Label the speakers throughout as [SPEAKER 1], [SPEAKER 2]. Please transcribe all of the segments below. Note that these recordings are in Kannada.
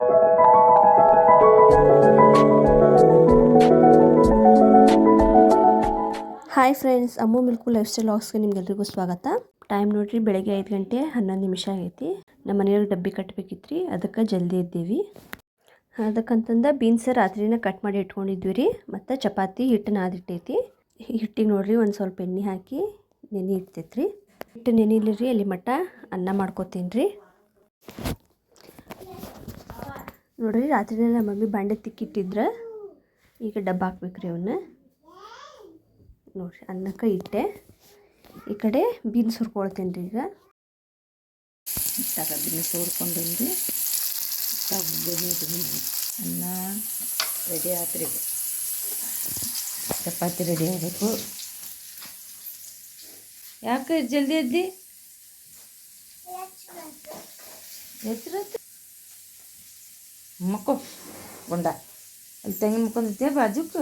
[SPEAKER 1] ಹಾಯ್ ಫ್ರೆಂಡ್ಸ್, ಅಮ್ಮು ಮಿಲ್ಕು ಲೈಫ್ ಸ್ಟೈಲ್ ವ್ಲಾಗ್ಸ್ಗೆ ನಿಮ್ಗೆಲ್ರಿಗೂ ಸ್ವಾಗತ. ಟೈಮ್ ನೋಡ್ರಿ, ಬೆಳಗ್ಗೆ 5 ಗಂಟೆ 11 ನಿಮಿಷ ಆಗೈತಿ. ನಮ್ಮ ಮನೆಯವ್ರಿಗೆ ಡಬ್ಬಿ ಕಟ್ಟಬೇಕಿತ್ತು ರೀ, ಅದಕ್ಕೆ ಜಲ್ದಿ ಇದ್ದೀವಿ. ಅದಕ್ಕಂತಂದ ಬೀನ್ಸ್ ರಾತ್ರಿನ ಕಟ್ ಮಾಡಿ ಇಟ್ಕೊಂಡಿದ್ವಿ ರೀ. ಮತ್ತು ಚಪಾತಿ ಹಿಟ್ಟು ನಾದಿಟ್ಟೈತಿ. ಹಿಟ್ಟಿಗೆ ನೋಡ್ರಿ ಒಂದು ಸ್ವಲ್ಪ ಎಣ್ಣೆ ಹಾಕಿ ನೆನೆ ಇಡ್ತೈತಿ ರೀ. ಹಿಟ್ಟು ನೆನಿಲಿ ರೀ, ಅಲ್ಲಿ ಮಟ್ಟ ಅನ್ನ ಮಾಡ್ಕೋತೀನಿ ರೀ. ನೋಡ್ರಿ, ರಾತ್ರಿನೇ ನಮ್ಮ ಮಮ್ಮಿ ಬಾಂಡೆ ತಿಕ್ಕಿಟ್ಟಿದ್ರೆ ಈಗ ಡಬ್ಬ ಹಾಕ್ಬೇಕ್ರಿ ಅವನ್ನ. ನೋಡಿರಿ, ಅನ್ನಕ್ಕೆ ಇಟ್ಟೆ. ಈ ಕಡೆ ಬೀನ್ಸ್ ಹುರ್ಕೊಳ್ತೇನೆ ರೀ. ಈಗ
[SPEAKER 2] ಇಟ್ಟಾಗ ಬೀನ್ಸ್ ಹುರ್ಕೊಂಡೇನಿ ರೀ. ಅನ್ನ ರೆಡಿ ಆತ್ರಿ. ಚಪಾತಿ ರೆಡಿ ಆಗಬೇಕು. ಯಾಕೆ ಜಲ್ದಿ ಎದ್ದಿ? ಮಕ್ಕೋ ಗುಂಡ ಅಲ್ಲಿ ತಂಗಿ ಮುಕ್ಕೊಂದಿದ್ದೆ ಬಾಜುಕ್ಕೆ.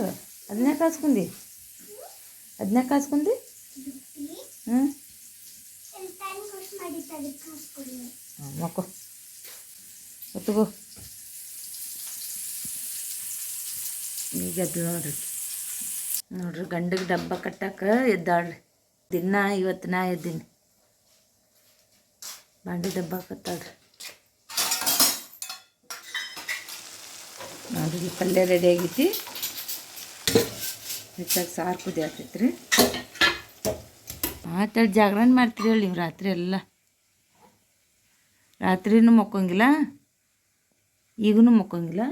[SPEAKER 2] ಅದನ್ನೇ ಕಾಸ್ಕೊಂಡಿ ಹ್ಞೂ ಮಕ್ಕೋ ಹೊತ್ತಗೋ. ಈಗ ಎದ್ದು ನೋಡ್ರಿ ಗಂಡಿಗೆ ಡಬ್ಬ ಕಟ್ಟಕ್ಕೆ ಎದ್ದಾಳ್ರಿ. ದಿನ ಇವತ್ತು ನಾ ಎದ್ದೀನಿ. ಬಾಂಡೆ ಡಬ್ಬ ಕತ್ತಾಳ್ರಿ. ನೋಡ್ರಿ, ಪಲ್ಯ ರೆಡಿ ಆಗೈತಿ. ಹೆಚ್ಚಾಗಿ ಸಾರು ಕುದಿ ಆಗ್ತೈತಿ ರೀ. ಆತಳಿ ಜಾಗರಣೆ ಮಾಡ್ತೀರಿ ಹೇಳಿ ನೀವು ರಾತ್ರಿ ಎಲ್ಲ? ರಾತ್ರಿನೂ ಮಕ್ಕೊಂಗಿಲ್ಲ, ಈಗೂ ಮಕ್ಕೊಂಗಿಲ್ಲ.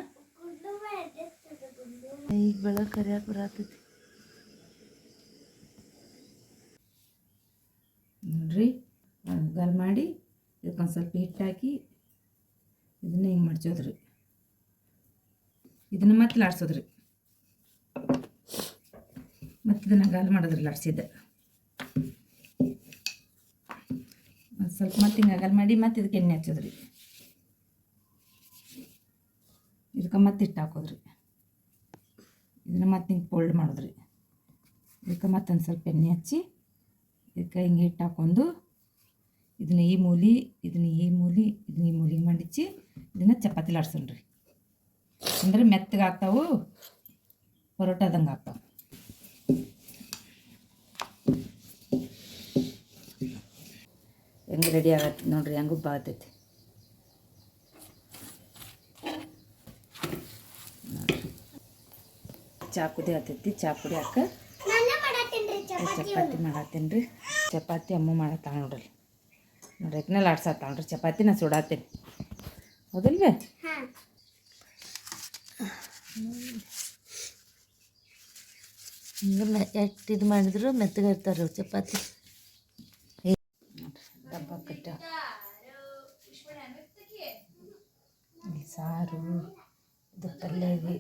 [SPEAKER 2] ಈಗ ಬೆಳಗ್ಗೆ ಕರಿಯಾಕೆ ಬರತೈತಿ ನೋಡ್ರಿ. ಗಲ್ ಮಾಡಿ ಇದಕ್ಕೊಂದು ಸ್ವಲ್ಪ ಹಿಟ್ಟು ಹಾಕಿ ಇದನ್ನ ಹಿಂಗೆ ಮಡ್ಚೋದ್ರಿ. ಇದನ್ನು ಮತ್ತೆ ಲಾಡ್ಸೋದ್ರಿ. ಮತ್ತು ಇದನ್ನು ಗಾಲ್ ಮಾಡೋದ್ರಿ ಲಾಡ್ಸಿದ್ದೆ. ಒಂದು ಸ್ವಲ್ಪ ಮತ್ತೆ ಹಿಂಗೆ ಅಗಲ್ ಮಾಡಿ ಮತ್ತೆ ಇದಕ್ಕೆ ಎಣ್ಣೆ ಹಚ್ಚೋದ್ರಿ. ಇದಕ್ಕೆ ಮತ್ತೆ ಹಿಟ್ಟು ಹಾಕೋದ್ರಿ. ಇದನ್ನು ಮತ್ತೆ ಹಿಂಗೆ ಫೋಲ್ಡ್ ಮಾಡೋದ್ರಿ. ಇದಕ್ಕೆ ಮತ್ತೊಂದು ಸ್ವಲ್ಪ ಎಣ್ಣೆ ಹಚ್ಚಿ ಇದಕ್ಕೆ ಹಿಂಗೆ ಹಿಟ್ಟು ಹಾಕ್ಕೊಂಡು ಇದನ್ನ ಈ ಮೂಲಿ ಇದನ್ನ ಈ ಮೂಲಿಗೆ ಮಾಡಿಚ್ಚಿ ಇದನ್ನು ಚಪಾತಿ ಲಾಡ್ಸೋಣ್ರಿ. ಅಂದರೆ ಮೆತ್ತಗೆ ಆಗ್ತಾವು, ಪರೋಟದಂಗೆ ಆಗ್ತಾವೆ. ಹೆಂಗೆ ರೆಡಿ ಆಗತ್ತೆ ನೋಡ್ರಿ, ಹೆಂಗೂ ಬಾಗ್ತೈತಿ ನೋಡ್ರಿ. ಚಾ ಕುದಿ ಆಗ್ತೈತಿ. ಚಾ ಕುಡಿ ಹಾಕ ಚಪಾತಿ ಮಾಡತ್ತೀನಿ ರೀ. ಚಪಾತಿ ಅಮ್ಮ ಮಾಡತ್ತ ನೋಡ್ರಿ. ನೋಡ್ರಿ ಯಾಕನೇ ಲಾಡ್ಸತ್ತ ನೋಡ್ರಿ. ಚಪಾತಿ ನಾ ಸುಡಾತೀನಿ, ಹೌದಿಲ್ವೇ? ಹಿಂಗೆ ಎಷ್ಟು ಇದು ಮಾಡಿದ್ರು ಮೆತ್ತಗೆ ಇರ್ತಾರೆ ಚಪಾತಿ. ಡಬ್ಬ ಕಟ್ಟ ಸಾರು ಇದು ಪಲ್ಯಗೆ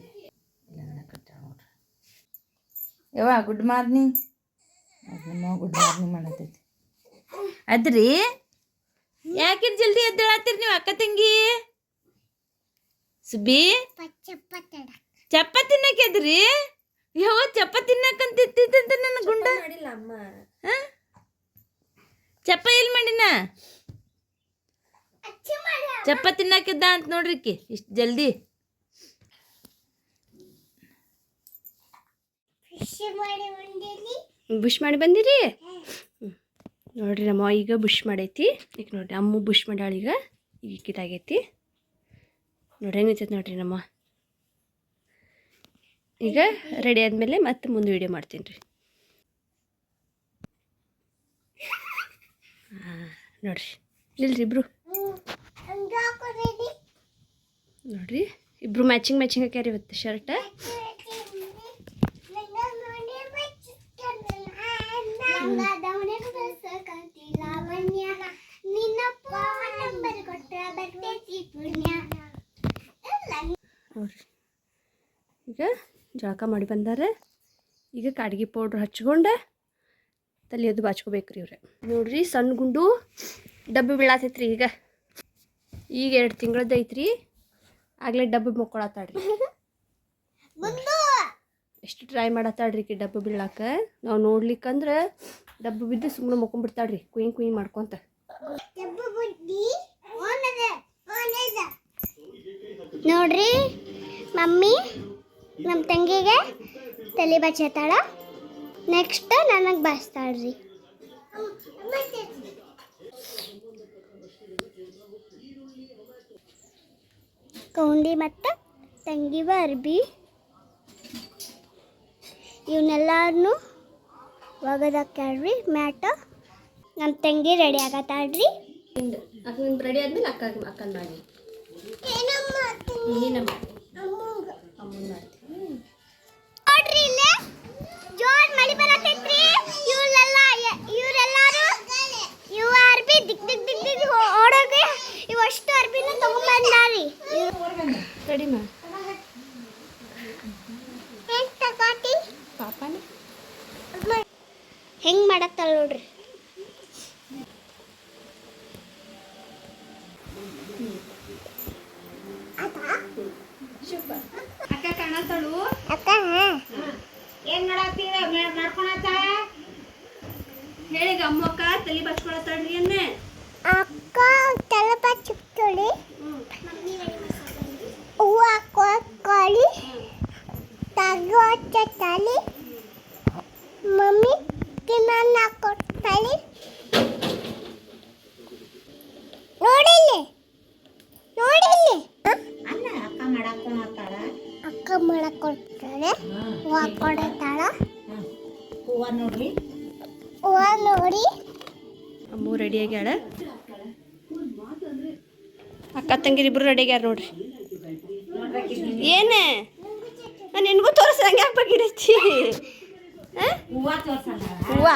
[SPEAKER 2] ಎಲ್ಲ ಕಟ್ಟ ನೋಡ್ರಿ. ಯವ್ವ ಗುಡ್ ಮಾರ್ನಿಂಗ್. ನಮ್ಮ ಗುಡ್ ಮಾರ್ನಿಂಗ್ ಮಾಡತೈತಿ. ಅದ್ರಿ ಯಾಕೆ ಜಲ್ದಿ ಎದ್ದೇಳತ್ತೀರಿ ನೀವು ಅಕ್ಕ ತಂಗಿ? ಸುಬ್ಬಿ ಚಪ್ಪ ತಿನ್ನಕ್ಕೆ ಅದ್ರಿ? ಯಾವ ಚಪ್ಪ ತಿನ್ನಕ್ಕಂತಿದ್ದಂತ ನನ್ನ ಗುಂಡ ಮಾಡಿಲ್ಲ ಅಮ್ಮ. ಚಪ್ಪ ಎಲ್ಲಿ ಮಾಡಿನ? ಚಪ್ಪ ತಿನ್ನಕ್ಕಿದ್ದ ಅಂತ ನೋಡ್ರಿಕಿ ಇಷ್ಟು ಜಲ್ದಿ. ಬುಷ್ ಮಾಡಿ ಬಂದಿರಿ ನೋಡ್ರಿ. ನಮ್ಮ ಈಗ ಬುಷ್ ಮಾಡೈತಿ. ಈಗ ನೋಡ್ರಿ ಅಮ್ಮ ಬುಷ್ ಮಾಡ್ಯಾಳ. ಈಗ ಇದಾಗೈತಿ ನೋಡ್ರಿ, ಹೆಂಗೈತೈತಿ ನೋಡ್ರಿ ನಮ್ಮ. ಈಗ ರೆಡಿ ಆದಮೇಲೆ ಮತ್ತೆ ಮುಂದೆ ವೀಡಿಯೋ ಮಾಡ್ತೀನಿ ರೀ. ನೋಡ್ರಿ ಇಲ್ರಿ ಇಬ್ರು ನೋಡ್ರಿ, ಇಬ್ರು ಮ್ಯಾಚಿಂಗ್ ಹಾಕ್ಯಾರ ಇವತ್ತು ಶರ್ಟ್. ನೋಡ್ರಿ, ಈಗ ಜಳಕ ಮಾಡಿ ಬಂದಾರೆ. ಈಗ ಕಾಡ್ಗಿ ಪೌಡ್ರ್ ಹಚ್ಕೊಂಡು ತಲೆಯದು ಬಾಚ್ಕೋಬೇಕ್ರಿ ಇವ್ರೆ. ನೋಡ್ರಿ, ಸಣ್ಣ ಗುಂಡು ಡಬ್ಬಿ ಬೀಳಾತೈತ್ರಿ. ಈಗ 2 ತಿಂಗಳದ್ದು ಐತ್ರಿ. ಆಗಲೇ ಡಬ್ಬಿ ಮುಕ್ಕೊಳತ್ತಾಡ್ರಿ. ಎಷ್ಟು ಟ್ರೈ ಮಾಡತ್ತಾಡ್ರಿ ಕಿ ಡಬ್ಬ ಬೀಳಾಕ. ನಾವು ನೋಡ್ಲಿಕ್ಕಂದ್ರೆ ಡಬ್ಬ ಬಿದ್ದು ಸುಮ್ಮನೆ ಮುಕ್ಕೊಂಡ್ಬಿಡ್ತಾಳ್ರಿ ಕುಯ್ ಮಾಡ್ಕೊತ.
[SPEAKER 3] ನೋಡ್ರಿ ಮಮ್ಮಿ ನಮ್ಮ ತಂಗಿಗೆ ತಲೆ ಬಚ್ಚತಾಳ. ನೆಕ್ಸ್ಟ್ ನನಗೆ ಬಸ್ತಾಳ್ರಿ. ಕೌಂಡಿ ಮತ್ತು ತಂಗಿವ ಅರ್ಬಿ ಇವನ್ನೆಲ್ಲರೂ ಒಗದಾಕ್ಯಾಳ್ರಿ ಮ್ಯಾಟ. ನಮ್ಮ ತಂಗಿ ರೆಡಿ ಆಗತ್ತಾಳ್ರಿ.
[SPEAKER 1] ಅಕ್ಕ ರೆಡಿ ಆದ್ಮೇಲೆ ಅಕ್ಕನ ಮಾಡಿ
[SPEAKER 3] ನೋಡ್ರಿ ಇಲ್ಲೇ ಜೋರ್ ಮಳಿ ಬರತೈತ್ರಿ. ಇವರೆಲ್ಲರೂ ಇವ ಅರ್ಬಿ ದಿಕ್ ದಿಕ್ ದಿಕ್ ದಿಕ್ ಓಡೋಗಿ ಇವಷ್ಟು ಅರ್ಬಿನ ತಗೊಂಡ್ಬಂದಾರಿ.
[SPEAKER 1] ರೆಡಿ ಮಾ
[SPEAKER 3] ಪಾಪನೇ ಹೆಂಗ್ ಮಾಡತ್ತಲ್ಲ ನೋಡ್ರಿ.
[SPEAKER 1] ಅಕ್ಕ ಕಾಣತ್ತಳು.
[SPEAKER 3] ಅಕ್ಕ
[SPEAKER 2] ಏನು ಮಾಡತ್ತೀರ ಮಾಡ್ಕೊಳತ್ತ?
[SPEAKER 1] ಹೇಳಿಗ ಅಮ್ಮ ಅಕ್ಕ ತಲೆ ಬಚ್ಕೊಳತ್ತಾಳ್ರಿ ಅನ್ನೆ.
[SPEAKER 3] ಅಕ್ಕ ತಲೆ ಬಚ್ಚಿಕ್ತಳಿ ಹೂವು ಹಾಕೋಳಿ ತಗೋ ತಳಿ ಮಮ್ಮಿ ತಿನ್ನ ಕೊಡ್ತಾಳಿ. ನೋಡಿಲ್ಲಿ ಅಕ್ಕ ಮಾಡಕ್ ಕೊಡ್ತಾಳೆ. ಹೂವು ಕೊಡ್ತಾಳ.
[SPEAKER 2] ಹೂವ ನೋಡ್ರಿ.
[SPEAKER 3] ಹೂವು ನೋಡಿ
[SPEAKER 1] ಅಮ್ಮ ರೆಡಿ ಆಗ್ಯಾಳ. ಅಕ್ಕ ತಂಗಿರಿಬ್ರು ರೆಡಿ ಆಗ್ಯಾರ ನೋಡ್ರಿ. ಏನು ನಿನಗೂ ತೋರಿಸ್ದಂಗೆ ಯಾಕೆ ಬಗ್ಗಿರೈತಿ?
[SPEAKER 2] ಹೂವ ತೋರ್ಸಲ್ಲ.
[SPEAKER 1] ಹೂವ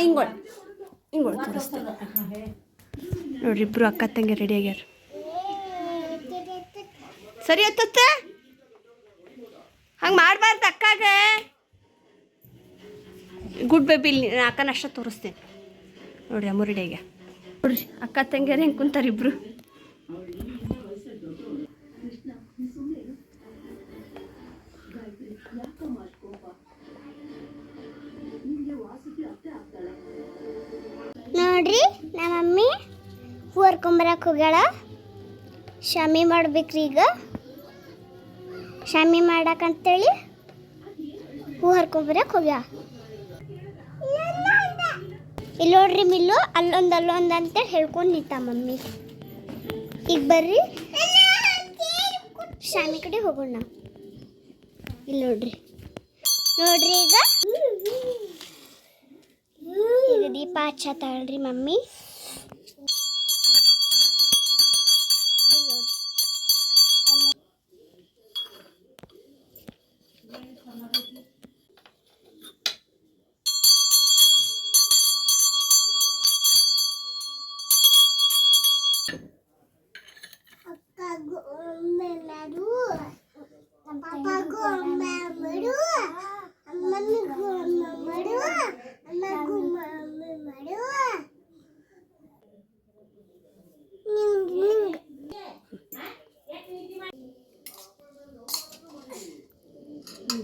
[SPEAKER 1] ಹಿಂಗೋಳು ತೋರಿಸ್ತೇನೆ ನೋಡ್ರಿ. ಇಬ್ರು ಅಕ್ಕ ತಂಗಿ ರೆಡಿ ಆಗ್ಯಾರ. ಸರಿ ಹೊತ್ತ ಹಂಗೆ ಮಾಡಬಾರ್ದು ಅಕ್ಕಾಗ. ಗುಡ್ ಬೇಬಿ ಇಲ್ಲಿ ಅಕ್ಕನ ಅಷ್ಟ ತೋರಿಸ್ತೇನೆ ನೋಡ್ರಿ. ಅಮ್ಮ ರೆಡಿ ಆಗ್ಯಾರ ನೋಡ್ರಿ. ಅಕ್ಕ ತಂಗಿಯರು ಹೆಂಗೆ ಕುಂತಾರೆ ಇಬ್ರು.
[SPEAKER 3] ನೋಡ್ರಿ ನಮ್ಮ ಮಮ್ಮಿ ಹೂ ಹರ್ಕೊಂಬರಕ್ಕೆ ಹೋಗ್ಯಾಳ. ಶಾಮಿ ಮಾಡ್ಬೇಕ್ರಿ ಈಗ. ಶಾಮಿ ಮಾಡಕ್ಕಂತೇಳಿ ಹೂ ಹರ್ಕೊಂಬರಕ್ಕೆ ಹೋಗ್ಯಾಳ. ಇಲ್ಲಿ ನೋಡ್ರಿ ಮಿಲ್ಲು ಅಲ್ಲೊಂದು ಅಂತೇಳಿ ಹೇಳ್ಕೊಂಡು ನಿಂತ ಮಮ್ಮಿ. ಈಗ ಬರ್ರಿ ಶಾಮಿ ಕಡೆ ಹೋಗೋಣ. ಇಲ್ಲಿ ನೋಡ್ರಿ ಈಗ ದೀಪ ಹಚ್ಚತಾಳ್ರಿ ಮಮ್ಮಿ.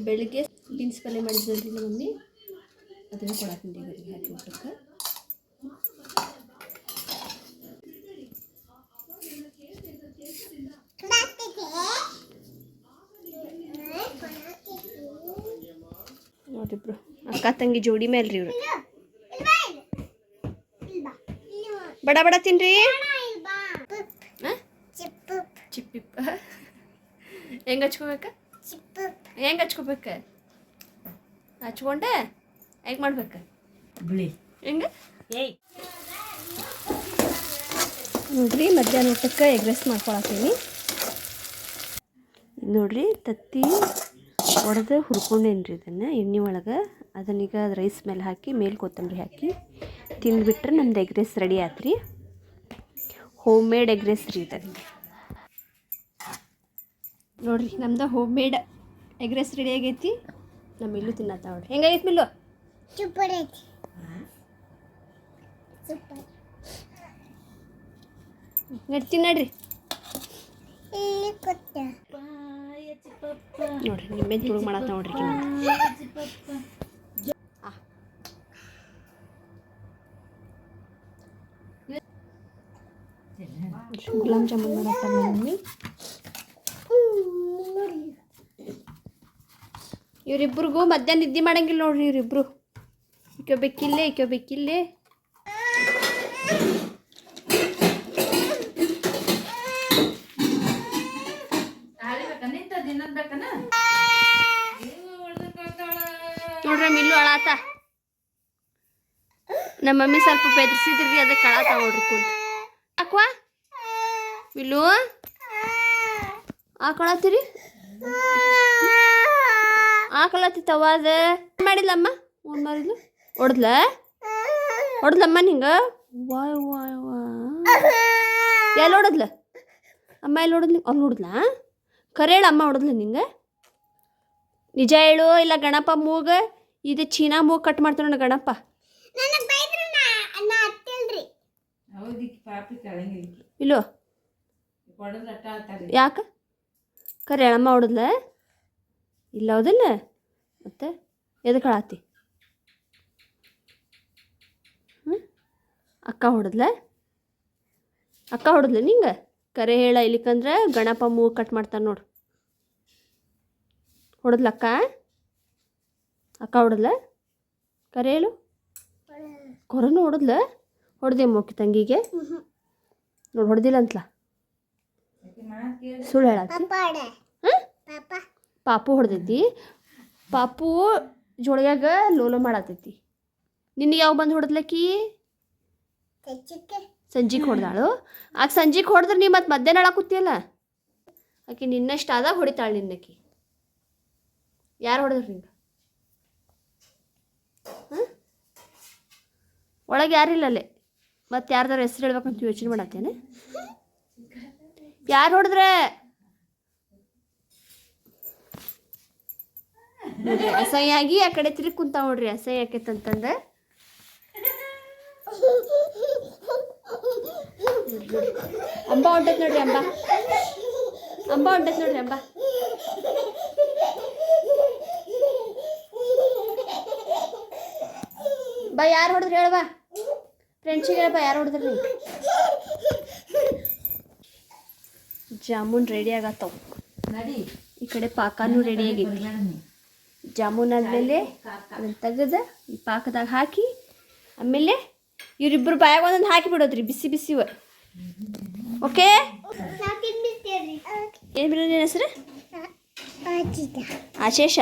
[SPEAKER 1] ಬೆಳಿಗ್ಗೆ ಬೀನ್ಸ್ ಪಲ್ಯ ಮಾಡಿದ್ರಿ ನಮ್ಮ ಮಮ್ಮಿ. ಅದನ್ನು ಕೊಡಾಕಂಡಿ ಇವರಿಗೆ ಹಾಕಿ ಊಟಕ್ಕೆ. ನೋಡಿಬ್ರು ಅಕ್ಕ ತಂಗಿ ಜೋಡಿ ಮೇಲ್ರಿ ಇವ್ರು. ಬಡ ಬಡ ತಿನ್ರಿ. ಚಿಪ್ಪಿಪ್ಪ ಹೆಂಗೆ ಹಚ್ಕೋಬೇಕ? ಹೆಂಗೆ ಹಚ್ಕೋಬೇಕ? ಹಚ್ಕೊಂಡೆ ಹೆಂಗೆ ಮಾಡ್ಬೇಕು?
[SPEAKER 2] ಬಿಳಿ
[SPEAKER 1] ಹೆಂಗೆ
[SPEAKER 2] ಏಯ್
[SPEAKER 1] ನೋಡ್ರಿ. ಮಧ್ಯಾಹ್ನ ಊಟಕ್ಕೆ ಎಗ್ ರೈಸ್ ಮಾಡ್ಕೊಳತ್ತೀನಿ ನೋಡ್ರಿ. ತತ್ತಿ ಒಡೆದು ಹುರ್ಕೊಂಡೇನ್ರಿ ಇದನ್ನು ಎಣ್ಣೆ ಒಳಗೆ. ಅದನ್ನೀಗ ರೈಸ್ ಮೇಲೆ ಹಾಕಿ ಮೇಲೆ ಕೊತ್ತಂಬರಿ ಹಾಕಿ ತಿಂದುಬಿಟ್ರೆ ನಮ್ದು ಎಗ್ ರೈಸ್ ರೆಡಿ ಆತ್ರಿ. ಹೋಮ್ ಮೇಡ್ ಎಗ್ ರೈಸ್ ರೀ ಇದು ನೋಡ್ರಿ. ನಮ್ದು home made egg rice ready ಆಗೈತಿ. ನಮ್ಮ ಮಿಲ್ಲು ತಿನ್ನತ್ತ ನೋಡ್ರಿ. ಹೆಂಗಾಗೈತಿ ಮಿಲ್ಲು?
[SPEAKER 3] ಸೂಪರ್ ಐತಿ. ಸೂಪರ್
[SPEAKER 1] ನಡ್ತಿ ನಡ್ರಿ.
[SPEAKER 3] ಇಲ್ಲಿ ಕೊತ್ತ
[SPEAKER 1] ನೋಡ್ರಿ ನಿಮ್ಮೆ ತುಳುಗ್ ಮಾಡತ್ತ ನೋಡ್ರಿ. ಗುಲಾಬ್ ಜಾಮೂನ್ ಮಾಡತ್ತ ಮಮ್ಮಿ. ಇವರಿಬ್ರಿಗೂ ಮಧ್ಯಾಹ್ನ ನಿದ್ದೆ ಮಾಡಂಗಿಲ್ಲ ನೋಡ್ರಿ ಇವರಿಬ್ರು. ಇಕ್ಕೋಬೇಕಿಲ್ಲೇ ಇಕ್ಕೋಬೇಕಿಲ್ಲೇ. ನೋಡ್ರಿ ಮಿಲ್ಲು ಅಳಾತ. ನಮ್ಮ ಮಮ್ಮಿ ಸ್ವಲ್ಪ ಬೆದರ್ಸಿದ್ರಿ ಅದಕ್ಕೆ ಅಳಾತ ನೋಡ್ರಿ ಕುಂತ. ಯಾಕವಾ ಮಿಲ್ಲು ಆಕಳತ್ತೀರಿ? ಆಕಳತ್ತಿತ್ತವ ಅದ ಮಾಡಿಲ್ಲಮ್ಮ. ಓನ್ ಮಾಡಿದ್ಲು ಹೊಡೆದ್ಲಮ್ಮ ನಿಂಗೆ? ವಾಯ್ ವಾಯ್ ವಾ ಎಲ್ಲಿ ಹೊಡೆದ್ಲ ಅಮ್ಮ? ಎಲ್ಲಿ ಹೊಡೆದ್ಲಿ? ಅವ್ನು ಹೊಡೆದ್ಲಾ? ಕರೆ ಹೇಳು, ಅಮ್ಮ ಹೊಡೆದ್ಲ ನಿಂಗೆ? ನಿಜ ಹೇಳು, ಇಲ್ಲ ಗಣಪ ಮೂಗ ಇದು ಚೀನಾ ಮೂಗು ಕಟ್ ಮಾಡ್ತಾನೆ ನೋಡ ಗಣಪ. ಇಲ್ಲೋ ಯಾಕೆ? ಕರೆ ಹೇಳಮ್ಮ ಹೊಡೆದ್ಲ? ಇಲ್ಲ ಹೌದಿಲ್ಲ ಮತ್ತೆ ಎದಕ್ಕೆ ಅಳಾತಿ? ಅಕ್ಕ ಹೊಡೆದ್ಲ ನಿಂಗೆ? ಕರೆ ಹೇಳ, ಇಲ್ಲಿಕಂದ್ರೆ ಗಣಪ ಮೂಗು ಕಟ್ ಮಾಡ್ತಾನೆ ನೋಡು. ಹೊಡೆದ್ಲ ಅಕ್ಕ ಹೊಡೆದ್ಲ? ಕರೆ ಹೇಳು. ಕೊರನು ಹೊಡೆದ್ಲ? ಹೊಡೆದೆ ಮೋಕಿ ತಂಗಿಗೆ ನೋಡಿ ಹೊಡೆದಿಲ್ಲ ಅಂತಲ ಸುಳ್ಳು ಹೇಳತ್ತಿ. ಪಾಪು ಹೊಡೆದೈತಿ. ಪಾಪು ಜೋಳಿಯಾಗ ಲೋಲೋ ಮಾಡತೈತಿ. ನಿನಗೆ ಯಾವ ಬಂದು ಹೊಡೆದ್ಲಕ್ಕಿ? ಸಂಜಿಗೆ ಹೊಡೆದಾಳು. ಆಗ ಸಂಜಿಗೆ ಹೊಡೆದ್ರೆ ನೀ ಮತ್ತೆ ಮಧ್ಯಾಹ್ನ ಅಳಾಕುತ್ತಿಯಲ್ಲ. ಆಕೆ ನಿನ್ನಷ್ಟು ಆದಾಗ ಹೊಡಿತಾಳೆ ನಿನ್ನಕ್ಕಿ. ಯಾರು ಹೊಡೆದ್ರಿ ನಿಂಗೆ? ಒಳಗೆ ಯಾರಿಲ್ಲಲ್ಲೇ. ಮತ್ತೆ ಯಾರ್ದಾರು ಹೆಸರು ಹೇಳ್ಬೇಕಂತ ಯೋಚನೆ ಮಾಡತ್ತೇನೆ. ಯಾರು ಹೊಡೆದ್ರೆ? ನೋಡ್ರಿ ಅಸಹ್ಯ ಆಗಿ ಆ ಕಡೆ ತಿರುಗಿ ಕುಂತ ನೋಡ್ರಿ. ಅಸಹ್ಯ ಆಕೈತಂತಂದ ಅಂಬ ಹೊಂಟೈತೆ ನೋಡ್ರಿ. ಅಂಬ ಹೊಂಟೈತೆ ನೋಡ್ರಿ. ಬಾ ಯಾರು ಹೊಡೆದ್ರಿ ಹೇಳವಾ? ಫ್ರೆಂಡ್ಸಿಗೆ ಹೇಳಬಾ ಯಾರು ಹೊಡೆದ್ರಿ ನೀವು? ಜಾಮೂನ್ ರೆಡಿ ಆಗತ್ತವು. ಈ ಕಡೆ ಪಾಕನೂ ರೆಡಿ ಆಗೈತಿ. ಜಾಮೂನ್ ಆದಮೇಲೆ ಅದನ್ನು ತೆಗೆದು ಈ ಪಾಕದಾಗ ಹಾಕಿ ಆಮೇಲೆ ಇವರಿಬ್ಬರು ಬಾಯಾಗ ಒಂದೊಂದು ಹಾಕಿ ಬಿಡೋದ್ರಿ ಬಿಸಿ ಬಿಸಿವ. ಓಕೆ ಏನು ಬಿಡೋದು? ನಿನ್ನ ಹೆಸರು ಆಶೇಷ?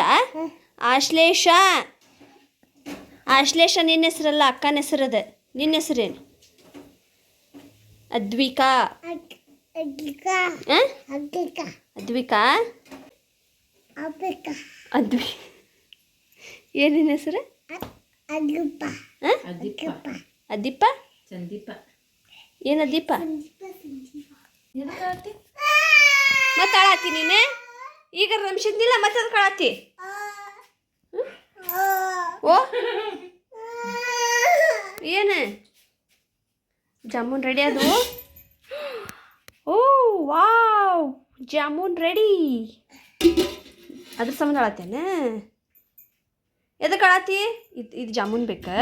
[SPEAKER 1] ಆಶ್ಲೇಷ ನಿನ್ನ ಹೆಸರಲ್ಲ, ಅಕ್ಕನ ಹೆಸರದ. ನಿನ್ನ ಹೆಸರೇನು? ಅದ್ವಿಕಾ. ಏನು ನಿನ್ನ ಹೆಸರು? ಅದ್ದೀಪ? ಏನು ಅದ್ದೀಪ? ಮತ್ತೆ ಅಳಾತಿ ನೀನು? ಈಗ ರಮಿಸಿದ್ನಿಲ್ಲ ಮತ್ತೆ ಅದಕ್ಕೆ ಅಳಾತಿ? ಓ ಏನು ಜಾಮೂನ್ ರೆಡಿ ಅದು? ಓ ವಾವ್, ಜಾಮೂನ್ ರೆಡಿ. ಅದ್ರ ಸಂಬಂಧ ಅಳತ್ತೇನೆ? ಎದಕ್ಕೆ ಅಳಾತಿ? ಇದು ಜಾಮೂನ್ ಬೇಕಾ?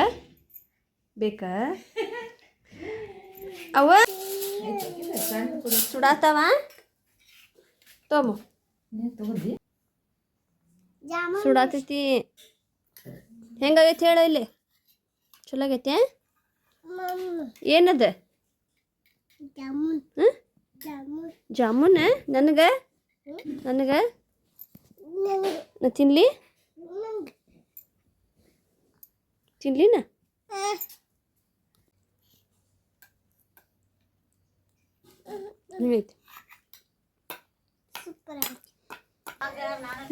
[SPEAKER 1] ಅವ ಸುಡಾತವ ತೋಮು ಸುಡಾತೈತಿ. ಹೆಂಗಾಗೈತಿ ಹೇಳ ಇಲ್ಲಿ? ಚಲೋ ಆಗೈತೆ? ಏನದ? ಜಾಮೂನ್ ನನಗೆ ನಾ ತಿನ್ಲಿನ?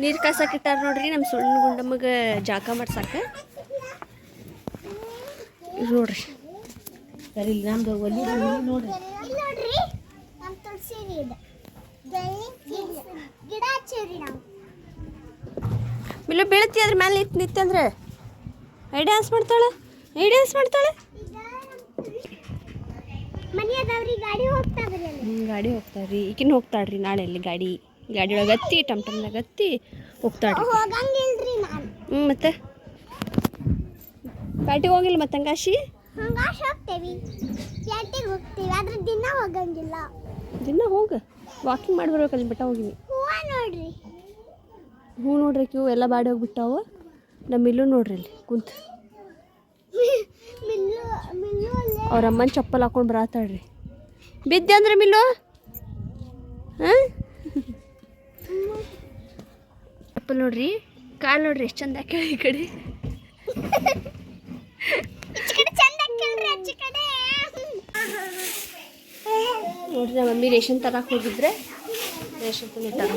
[SPEAKER 1] ನೀರು ಕಾಸಕ್ಕಿಟ್ಟಾರ ನೋಡ್ರಿ ನಮ್ಮ ಸಣ್ಣ ಗುಂಡಮ್ಮಗೆ ಜಾಕ ಮಾಡ್ಸಾಕ. ನೋಡ್ರಿ ಸರಿ ನಮ್ದು ಒಲಿ ನೋಡ್ರಿ. ಮಿಲ್ಲ ಬೀಳ್ತಿ ಅದ್ರ ಮೇಲೆ ನಿಂತಂದ್ರೆ ಐ ಡ್ಯಾನ್ಸ್ ಮಾಡ್ತಾಳೆ. ಗಾಡಿ ಹೋಗ್ತಾವ್ರಿ. ಈಕಿನ ಹೋಗ್ತಾಳ್ರಿ ನಾಳೆ ಅಲ್ಲಿ ಗಾಡಿ ಒಳಗೆ ಹತ್ತಿ ಟಮ್ಟಮ್ನಾಗ ಹತ್ತಿ ಹೋಗ್ತಾಳ್ರಿ. ಮತ್ತೆ ಪ್ಯಾಟಿಗೆ ಹೋಗಿಲ್ಲ ಮತ್ತೆ ಹಂಗಾಶಿ? ದಿನ ಹೋಗ ವಾಕಿಂಗ್ ಮಾಡಿ ಬರ್ಬೇಕಲ್ಲಿ ಬೆಟ್ಟ ಹೋಗಿನಿ. ಹ್ಞೂ ನೋಡ್ರಿ ಇವು ಎಲ್ಲ ಬಾಡಿ ಹೋಗ್ಬಿಟ್ಟಾವು. ನಮ್ಮ ಇಲ್ಲೂ ನೋಡ್ರಿ ಇಲ್ಲಿ ಕುಂತ ಅವ್ರ ಅಮ್ಮನ ಚಪ್ಪಲ್ ಹಾಕೊಂಡು ಬರತ್ತಾಳ್ರಿ. ಬಿದ್ದೆ ಅಂದ್ರೆ ಮಿಲ್ಲು ಹಾಂ ಚಪ್ಪಲ್ ನೋಡ್ರಿ, ಕಾಲು ನೋಡ್ರಿ ಎಷ್ಟು ಚಂದ ಹಾಕ್ಯಾಳ ಈ ಕಡೆ. ನೋಡ್ರಿ ನಮ್ಮ ಮಮ್ಮಿ ರೇಷನ್ ತರಕ್ಕೆ ಹೋಗಿದ್ರೆ ರೇಷನ್ ತಂದು ಇಟ್ಟಾರ.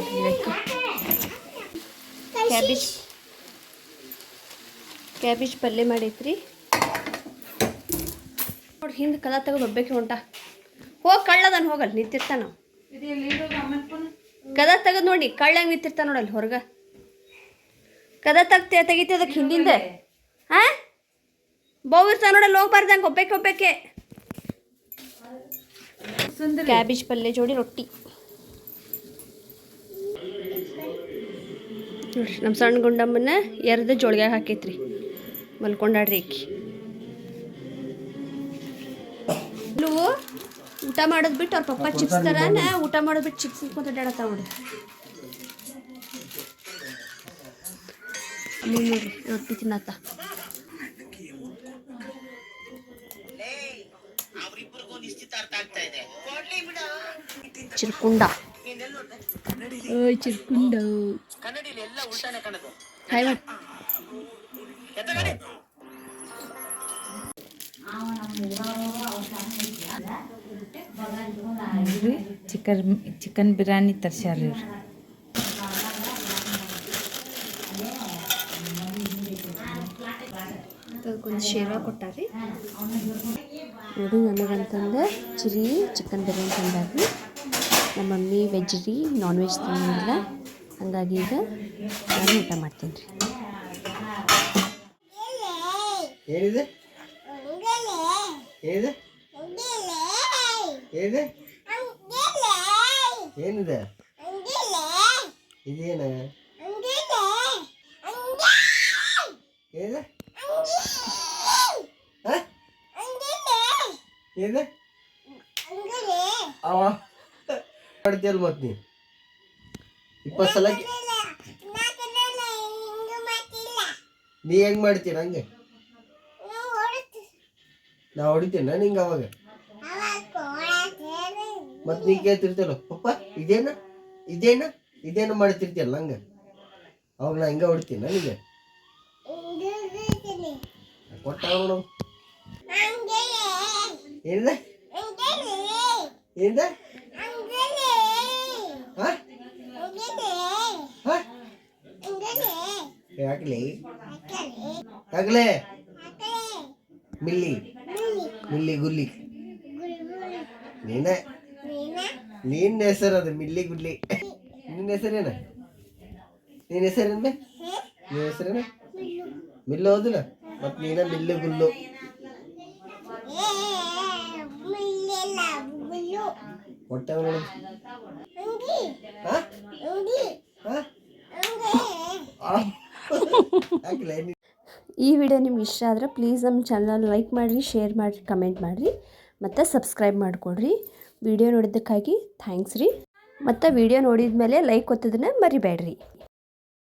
[SPEAKER 1] ಕ್ಯಾಬೇಜ್ ಪಲ್ಯ ಮಾಡೈತ್ರಿ. ನೋಡಿ ಹಿಂದೆ ಕದ ತೆಗೆದು ಒಬ್ಬಕ್ಕೆ ಹೊಂಟ ಹೋಗಿ ಕಳ್ಳದನ್ ಹೋಗಲ್ಲ ನಿಂತಿರ್ತಾನ. ಕದ ತೆಗೆದು ನೋಡಿ ಕಳ್ಳಂಗೆ ನಿಂತಿರ್ತಾನ ನೋಡಲ್ಲಿ ಹೊರಗೆ. ಕದ ತೆಗಿತಿ ಅದಕ್ಕೆ ಹಿಂದಿಂದ ಹಾಂ ಬೋವ್ ಇರ್ತಾನ ನೋಡಲ್ಲಿ ಹೋಗ್ಬಾರ್ದಂಗೆ ಒಬ್ಬಕ್ಕೆ. ಕ್ಯಾಬೇಜ್ ಪಲ್ಯ ಜೋಡಿ ರೊಟ್ಟಿ ನೋಡ್ರಿ. ನಮ್ಮ ಸಣ್ಣ ಗುಂಡಮ್ಮನ ಎರ್ದ ಜೋಳಿಗೆ ಹಾಕೈತ್ರಿ, ಮಲ್ಕೊಂಡಾಡ್ರಿ ಈಕಿ. ನೀವು ಊಟ ಮಾಡೋದು ಬಿಟ್ಟು ಅವ್ರ ಪಪ್ಪ ಚಿಪ್ಸ್ ತರಾನ ಊಟ ಮಾಡೋದು ಬಿಟ್ಟು ಚಿಪ್ಸ್ ಇಟ್ಕೊಂತ ಅಡ್ಡಾಡತ್ತಾವ ನೋಡಿ. ನೋಡ್ರಿ ರೊಟ್ಟಿ ತಿನ್ನತ್ತ. ಚಿರ್ಕುಂಡ ಚಿರ್ಕುಂಡ ಹಾಯ್ ಮಾಡಿ.
[SPEAKER 2] ಚಿಕನ್ ಬಿರಿಯಾನಿ ತರ್ಸ್ಯಾರ ಇವ್ರು.
[SPEAKER 1] ಅದಕ್ಕೊಂದು ಶೇರ್ವಾ ಕೊಟ್ಟಾರಿ ನೋಡಿ. ನನಗಂತಂದ್ರೆ ಚಿಕನ್ ಬಿರಿಯಾನಿ ತಂದಾರಿ. ನಮ್ಮ ಮಮ್ಮಿ ವೆಜ್ ರೀ, ನಾನ್ ವೆಜ್ ತಿನ್ನೋದಿಲ್ಲ. ಹಂಗಾಗಿ ಈಗ ನಾನು ಊಟ ಮಾಡ್ತೀನಿ ರೀ.
[SPEAKER 4] ಏನಿದೆ ಏನಿದೆ ಏನಿದೆ ಏನಿದೆ ಇದೇನ ಏನಿದೆ ಏನಿದೆ ಅವ ಮಾಡ್ತೀಯಲ್ಲ ಮತ್ತೆ ನೀ 20 ಸಲ ನೀ ಹೆಂಗ್ ಮಾಡ್ತೀಯ ನಂಗೆ? ನಾ ಹೊಡಿತೇನ ನಿಂಗೆ ಅವಾಗ? ಮತ್ತೆ ನೀ ಕೇಳ್ತಿರ್ತಲ್ಲ ಪಪ್ಪ ಇದೇನ ಇದೇನ ಇದೇನ ಮಾಡ್ತಿರ್ತೀಯಲ್ಲ ನಂಗೆ, ಅವಾಗ ನಾ ಹಿಂಗ ಹೊಡಿತೀನ ನಿಂಗೆ? ಕೊಟ್ಟ ನೋಡು ಏನಿದೆ ಏನಿದೆ ಯಾಕಲೇ ಯಾಕಲೇ ಮಿಲ್ಲಿ ಮಿಲ್ಲಿ ಗುಲ್ಲಿ ನೀನ ನಿನ್ನ ಹೆಸರು ಅದು ಮಿಲ್ಲಿ ಗುಲ್ಲಿ. ನಿನ್ನ ಹೆಸರೇನ? ನಿನ್ನ ಹೆಸರೇನು ಬೇ? ನಿನ್ನ ಹೆಸರೇನ? ಮಿಲ್ಲು ಹೌದಿಲ್ಲ ಮತ್ತು ನೀನ ಮಿಲ್ಲು ಗುಲ್ಲು. ಹೊಟ್ಟೆ ನೋಡು.
[SPEAKER 1] ಈ ವಿಡಿಯೋ ನಿಮ್ಗೆ ಇಷ್ಟ ಆದರೆ ಪ್ಲೀಸ್ ನಮ್ಮ ಚಾನಲ್ ಲೈಕ್ ಮಾಡಿರಿ, ಶೇರ್ ಮಾಡಿರಿ, ಕಮೆಂಟ್ ಮಾಡಿರಿ ಮತ್ತು ಸಬ್ಸ್ಕ್ರೈಬ್ ಮಾಡಿಕೊಡ್ರಿ. ವಿಡಿಯೋ ನೋಡಿದ್ದಕ್ಕಾಗಿ ಥ್ಯಾಂಕ್ಸ್ ರೀ. ಮತ್ತು ವಿಡಿಯೋ ನೋಡಿದ ಮೇಲೆ ಲೈಕ್ ಒತ್ತೋದನ್ನ ಮರಿಬೇಡ್ರಿ.